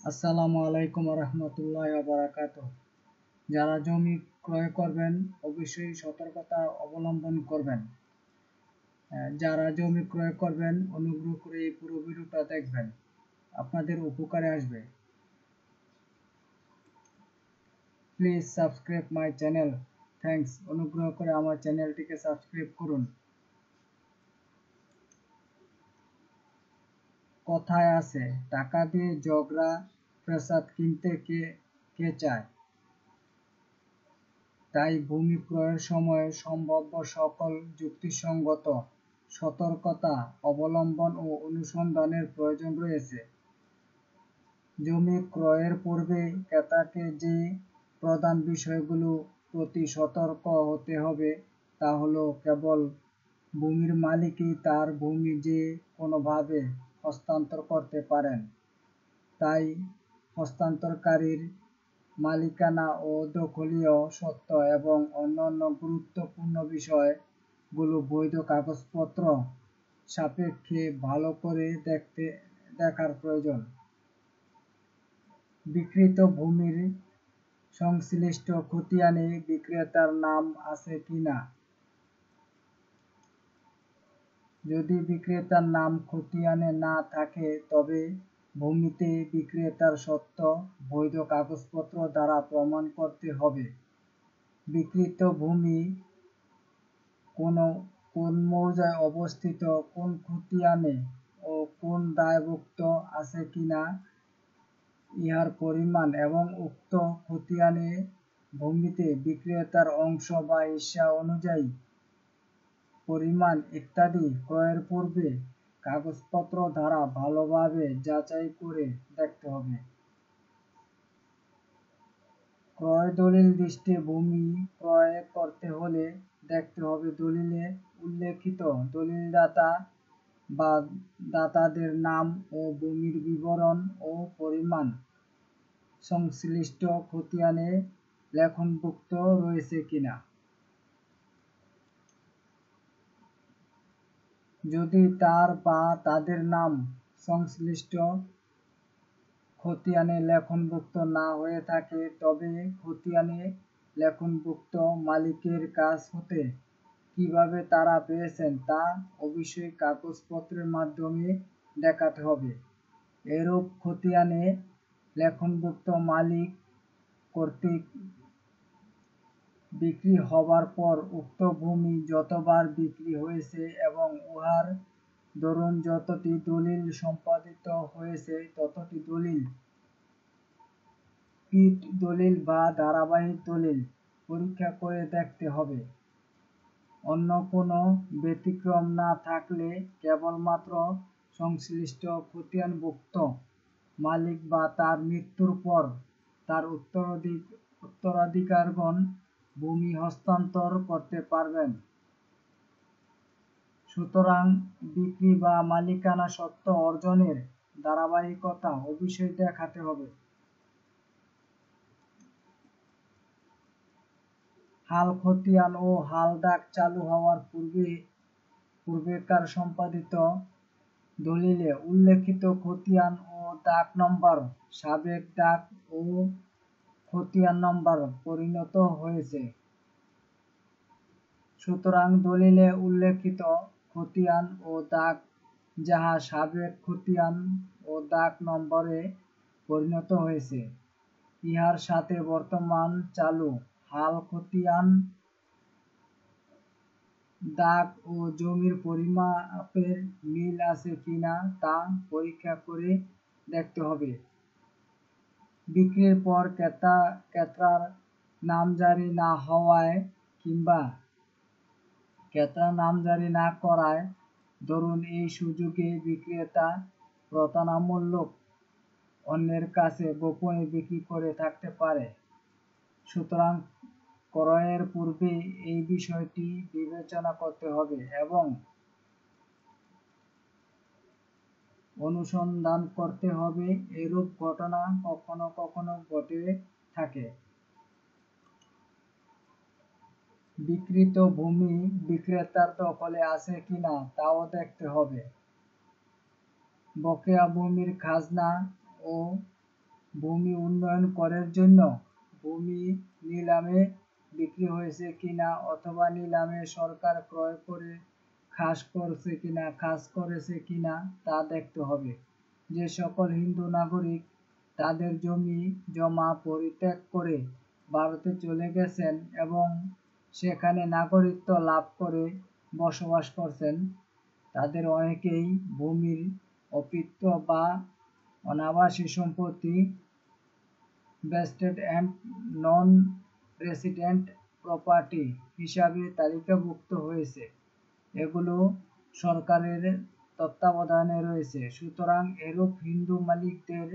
আসসালামু আলাইকুম রহমতুল্লাহি ওয়া বারাকাতুহু। যারা জমি ক্রয় করবেন অবশ্যই সতর্কতা অবলম্বন করবেন। যারা জমি ক্রয় করবেন অনুগ্রহ করে এই পুরো ভিডিওটা দেখবেন, আপনাদের উপকারে আসবে। Please subscribe my channel. Thanks. অনুগ্রহ করে আমার চ্যানেলটিকে সাবস্ক্রাইব করুন। কথায় আছে, টাকা দিয়ে ঝগড়া ফ্যাসাদ কিনতে কে চায়। তাই ভূমি ক্রয়ের সময় সম্ভাব্য সকল যুক্তিসঙ্গত সতর্কতা অবলম্বন ও অনুসন্ধানের প্রয়োজন রয়েছে। জমি ক্রয়ের পূর্বে ক্রেতাকে যে প্রধান বিষয়গুলো প্রতি সতর্ক হতে হবে তা হলো, কেবল ভূমির মালিকই তার ভূমি যে কোনোভাবে হস্তান্তর করতে পারেন। তাই হস্তান্তরকারীর মালিকানা ও দখলীয় সত্ত্ব এবং অন্যান্য গুরুত্বপূর্ণ বিষয়গুলো বৈধ কাগজপত্র সাপেক্ষে ভালো করে দেখার প্রয়োজন। বিক্রিত ভূমির সংশ্লিষ্ট খতিয়ানে বিক্রেতার নাম আছে কিনা। যদি বিক্রেতার নাম খতিয়ানে না থাকে তবে ভূমিতে বিক্রেতার সত্ত্ব বৈধ কাগজপত্র দ্বারা প্রমাণ করতে হবে। বিক্রিত ভূমি কোন মৌজায় অবস্থিত, কোন খতিয়ানে ও কোন দায়ভুক্ত আছে কিনা, ইহার পরিমাণ এবং উক্ত খতিয়ানে ভূমিতে বিক্রেতার অংশ বা হিস্সা অনুযায়ী পরিমাণ ইত্যাদি ক্রয়ের পূর্বে কাগজপত্র দ্বারা ভালোভাবে যাচাই করে দেখতে হবে। ক্রয় দলিল দৃষ্টে ভূমি ক্রয় করতে হলে দেখতে হবে দলিলে উল্লেখিত দলিলদাতা বা দাতাদের নাম ও ভূমির বিবরণ ও পরিমাণ সংশ্লিষ্ট খতিয়ানে লেখনভুক্ত রয়েছে কিনা। যদি তার বা তাদের নাম সংশ্লিষ্ট খতিয়ানে লেখনভুক্ত না হয়ে থাকে তবে খতিয়ানে লেখনভুক্ত মালিকের কাছ হতে কিভাবে তারা পেয়েছেন তা অবশ্যই কাগজপত্রের মাধ্যমে দেখাতে হবে। এরূপ খতিয়ানে লেখনভুক্ত মালিক কর্তৃক বিক্রি হবার পর উক্ত ভূমি যতবার বিক্রি হয়েছে এবং উহার দরুন যতটি দলিল সম্পাদিত হয়েছে ততটি দলিল, পিট দলিল বা ধারাবাহিক দলিল পরীক্ষা করে দেখতে হবে। অন্য কোনো ব্যতিক্রম না থাকলে কেবলমাত্র সংশ্লিষ্ট খতিয়ানভুক্ত মালিক বা তার মৃত্যুর পর তার উত্তরাধিকারগণ ভূমি হস্তান্তর করতে পারবেন। সুতরাং বিক্রি বা মালিকানা সত্ত্ব অর্জনের ধারাবাহিকতা অবশ্যই দেখাতে হবে। হাল খতিয়ান ও হাল দাগ চালু হওয়ার পূর্বেকার সম্পাদিত দলিলে উল্লেখিত খতিয়ান ও দাগ নম্বর সাবেক দাগ ও খতিয়ান নম্বর পরিণত হয়েছে। সুতরাং দলিলে উল্লেখিত খতিয়ান ও দাগ যাহা সাবেক খতিয়ান ও দাগ নম্বরে পরিণত হয়েছে, ইহার সাথে বর্তমান চালু হাল খতিয়ান, দাগ ও জমির পরিমাপের মিল আছে কিনা তা পরীক্ষা করে দেখতে হবে। বিক্রির পর ক্রেতার নামজারি না হওয়ায় কিংবা ক্রেতার নামজারি না করায় ধরুন এই সুযোগে বিক্রেতা প্রতারণামূলক অন্যের কাছে গোপনে বিক্রি করে থাকতে পারে। সুতরাং ক্রয়ের পূর্বে এই বিষয়টি বিবেচনা করতে হবে এবং অনুসন্ধান করতে হবে। এরূপ ঘটনা কখনো কখনো ঘটে থাকে। বিক্রিত ভূমি বিক্রেতার দখলে আছে কিনা তাও দেখতে হবে। বকেয়া ভূমির খাজনা ও ভূমি উন্নয়ন করের জন্য ভূমি নিলামে বিক্রি হয়েছে কিনা অথবা নিলামে সরকার ক্রয় করে খাস করেছে কিনা তা দেখতে হবে। যে সকল হিন্দু নাগরিক তাদের জমি জমা পরিত্যাগ করে ভারতে চলে গেছেন এবং সেখানে নাগরিকত্ব লাভ করে বসবাস করছেন, তাদের অনেকেই ভূমির অপিত্য বা অনাবাসী সম্পত্তি vested and non resident property হিসাবে তালিকাভুক্ত হয়েছে। এগুলো সরকারের তত্ত্বাবধানে রয়েছে। সুতরাং এরূপ হিন্দু মালিকদের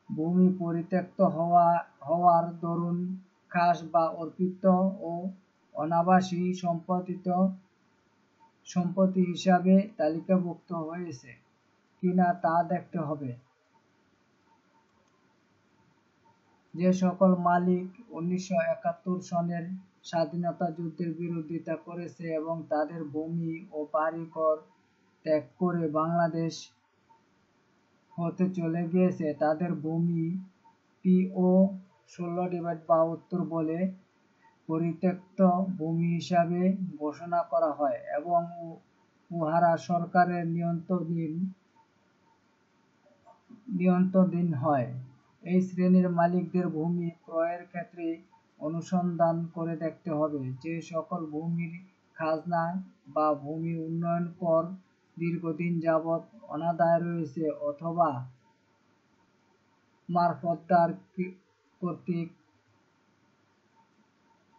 ভূমি পরিত্যক্ত হওয়ার দরুন খাস বা অর্পিত ও অনাবাসী সম্পত্তি হিসাবে তালিকাভুক্ত হয়েছে কিনা তা দেখতে হবে। যে সকল মালিক 1971 সনের স্বাধীনতা যুদ্ধের বিরোধিতা করেছে এবং তাদের ভূমি ও বাড়িঘর ত্যাগ করে বাংলাদেশ হতে চলে গিয়েছে, তাদের ভূমি PO 16/72 বলে পরিত্যক্ত ভূমি হিসাবে ঘোষণা করা হয় এবং উহারা সরকারের নিয়ন্ত্রণাধীন হয়। এই শ্রেণীর মালিকদের ভূমি ক্রয়ের ক্ষেত্রে অনুসন্ধান করে দেখতে হবে যে সকল ভূমির খাজনা বা ভূমি উন্নয়ন কর দীর্ঘদিন যাবৎ অনাদায় রয়েছে অথবা মারফতদার কর্তৃক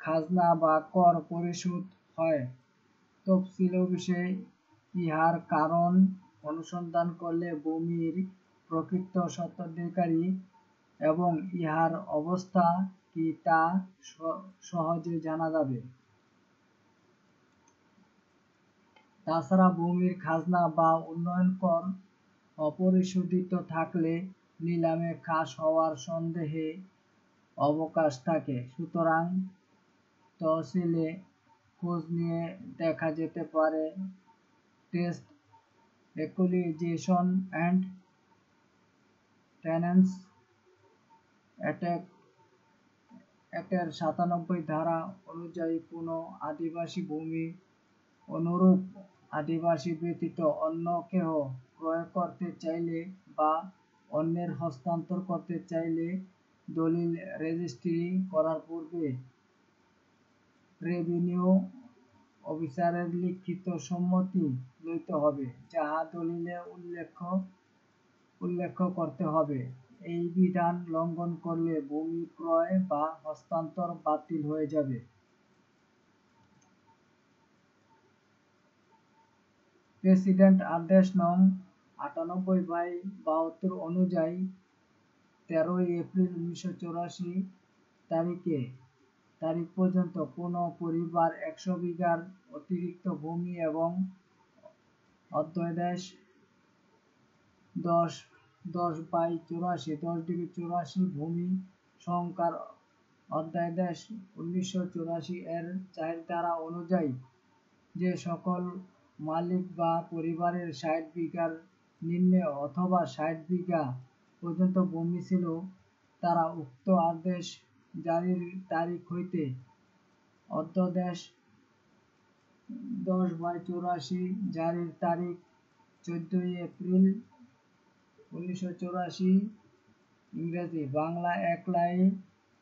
খাজনা বা কর পরিশোধ হয়। তফসিল বিষয়ে ইহার কারণ অনুসন্ধান করলে ভূমির প্রকৃত স্বত্বাধিকারী এবং ইহার অবস্থা কি তা সহজে জানা যাবে। তাছাড়া ভূমির খাজনা বা উন্নয়ন কর অপরিশোধিত থাকলে নিলামে খাস হওয়ার সন্দেহে অবকাশ থাকে। সুতরাং তহসিলে খোঁজ নিয়ে দেখা যেতে পারে টেস্ট ইকুয়ালাইজেশন অ্যান্ড টেন্যান্স অ্যাক্টের 97 ধারা অনুযায়ী কোনো আদিবাসী ভূমি অনুরূপ আদিবাসী ব্যতীত অন্য কেহ ক্রয় করতে চাইলে বা অন্যের হস্তান্তর করতে চাইলে দলিল রেজিস্ট্রি করার পূর্বে রেভিনিউ অফিসারের লিখিত সম্মতি লইতে হবে, যাহা দলিলে উল্লেখ করতে হবে। এই বিধান লঙ্ঘন করলে ভূমি ক্রয় বা হস্তান্তর বাতিল হয়ে যাবে। প্রেসিডেন্ট আদেশ নং 98/72 অনুযায়ী 13 এপ্রিল 1984 তারিখ পর্যন্ত কোনো পরিবার 100 বিঘার অতিরিক্ত ভূমি এবং অধ্যাদেশ 10/84 ভূমি সংস্কার অধ্যাদেশ 1984 এর 4 ধারা অনুযায়ী যে সকল মালিক বা পরিবারের 60 বিঘার নিম্নে অথবা 60 বিঘা পর্যন্ত ভূমি ছিল, তারা উক্ত আদেশ জারির তারিখ হইতে অধ্যাদেশ 10/84 জারির তারিখ 14 এপ্রিল 1984 ইংরেজি বাংলা 1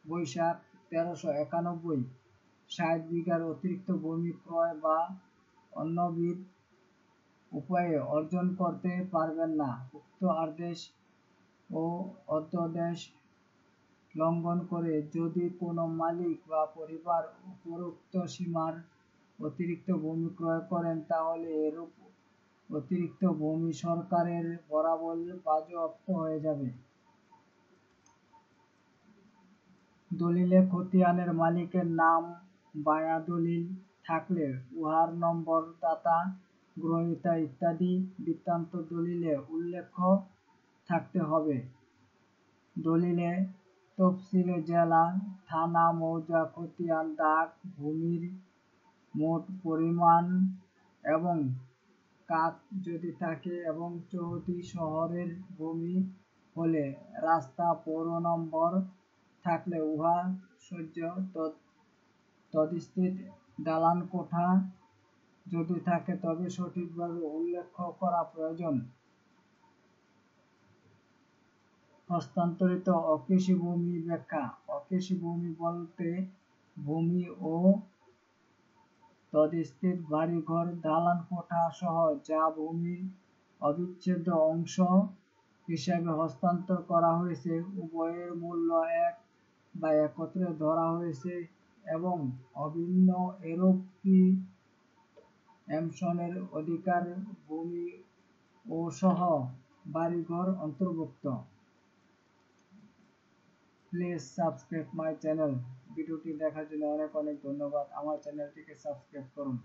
বৈশাখ 1391 60 বিঘার অতিরিক্ত ভূমি ক্রয় বা অন্যবিধ উপায়ে অর্জন করতে পারবেন না। উক্ত আদেশ ও অধ্যাদেশ লঙ্ঘন করে যদি কোনো মালিক বা পরিবার উপরোক্ত সীমার অতিরিক্ত ভূমি ক্রয় করেন, তাহলে এরূপ অতিরিক্ত ভূমি সরকারের বরাবর বাজেয়াপ্ত হয়ে যাবে। দলিলে খতিয়ানের মালিকের নাম বায়া দলিল থাকলে উহার নম্বর, দাতা, গ্রহীতা ইত্যাদি বৃত্তান্ত দলিলে উল্লেখ থাকতে হবে। দলিলে তফসিলে জেলা, থানা, মৌজা, খতিয়ান, দাগ, ভূমির মোট পরিমাণ এবং কাঠ যদি থাকে এবং চৌহদি শহরের ভূমি হলে রাস্তা পৌর নম্বর থাকলে উহা সহ্য তদস্থিত দালান কোঠা যদি থাকে তবে সঠিকভাবে উল্লেখ করা প্রয়োজন। হস্তান্তরিত অকৃষি ভূমি ব্যাখ্যা। অকৃষি ভূমি বলতে ভূমি ও তদস্থিত বাড়িঘর দালান কোঠা সহ যা ভূমির অবিচ্ছেদ্য অংশ হিসাবে হস্তান্তর করা হয়েছে, উভয়ের মূল্য এক বা একত্রে ধরা হয়েছে এবং অভিন্ন এরূপ প্রি-এমশনের অধিকার ভূমি ও সহ বাড়িঘর অন্তর্ভুক্ত। Please subscribe my channel. ভিডিওটি দেখার জন্য অনেক অনেক ধন্যবাদ। আমার চ্যানেলটিকে সাবস্ক্রাইব করুন।